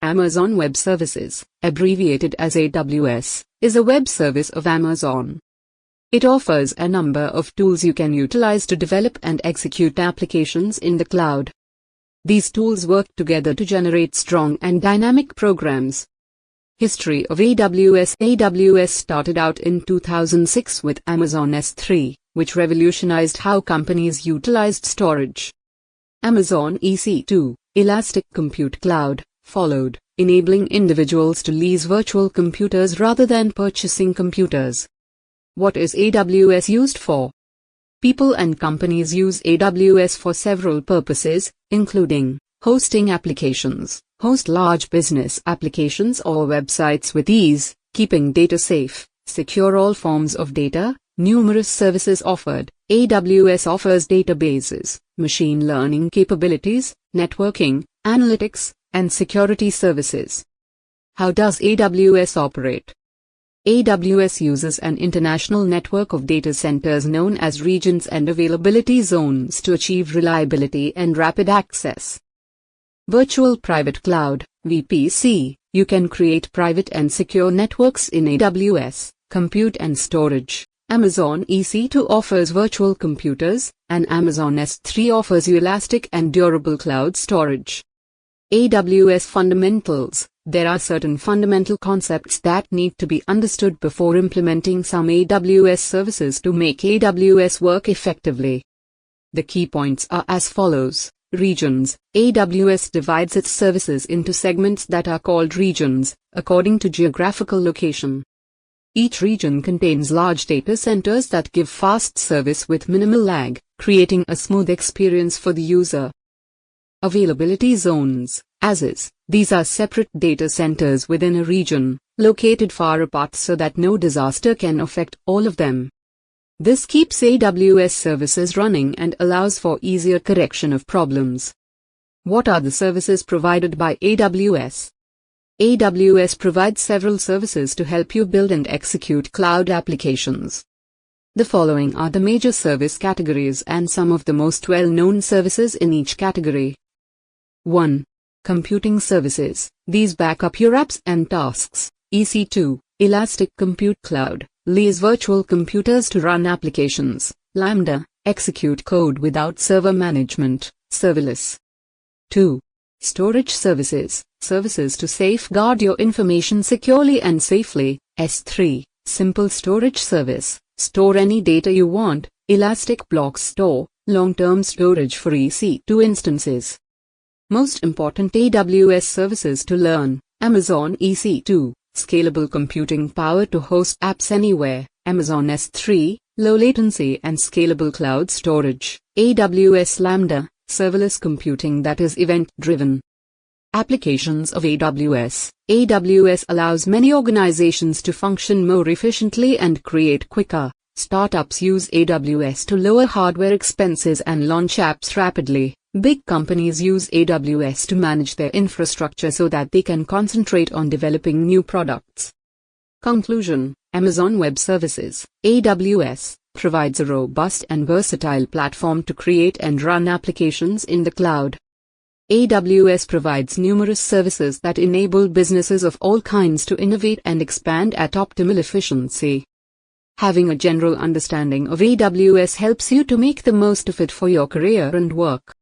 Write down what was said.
Amazon Web Services, abbreviated as AWS, is a web service of Amazon. It offers a number of tools you can utilize to develop and execute applications in the cloud. These tools work together to generate strong and dynamic programs. History of AWS. AWS started out in 2006 with Amazon S3, which revolutionized how companies utilized storage. Amazon EC2, Elastic Compute Cloud, followed, enabling individuals to lease virtual computers rather than purchasing computers. What is AWS used for? People and companies use AWS for several purposes, including hosting applications, host large business applications or websites with ease, keeping data safe, secure all forms of data, numerous services offered. AWS offers databases, machine learning capabilities, networking, analytics, and security services. How does AWS operate? AWS uses an international network of data centers known as regions and availability zones to achieve reliability and rapid access. Virtual Private Cloud, VPC. You can create private and secure networks in AWS, compute and storage. Amazon EC2 offers virtual computers, and Amazon S3 offers you elastic and durable cloud storage. AWS Fundamentals. There are certain fundamental concepts that need to be understood before implementing some AWS services to make AWS work effectively. The key points are as follows. Regions. AWS divides its services into segments that are called regions, according to geographical location. Each region contains large data centers that give fast service with minimal lag, creating a smooth experience for the user. Availability zones. As is, these are separate data centers within a region, located far apart so that no disaster can affect all of them. This keeps AWS services running and allows for easier correction of problems. What are the services provided by AWS? AWS provides several services to help you build and execute cloud applications. The following are the major service categories and some of the most well-known services in each category. 1. Computing services. These back up your apps and tasks. EC2, Elastic Compute Cloud, lease virtual computers to run applications. Lambda, execute code without server management. Serverless. 2. Storage services. Services to safeguard your information securely and safely. S3, simple storage service. Store any data you want. Elastic Block Store, long-term storage for EC2 instances. Most important AWS services to learn. Amazon EC2, scalable computing power to host apps anywhere. Amazon S3, low latency and scalable cloud storage. AWS Lambda, serverless computing that is event-driven. Applications of AWS. AWS allows many organizations to function more efficiently and create quicker. Startups use AWS to lower hardware expenses and launch apps rapidly. Big companies use AWS to manage their infrastructure so that they can concentrate on developing new products. Conclusion. Amazon Web Services, AWS, provides a robust and versatile platform to create and run applications in the cloud. AWS provides numerous services that enable businesses of all kinds to innovate and expand at optimal efficiency. Having a general understanding of AWS helps you to make the most of it for your career and work.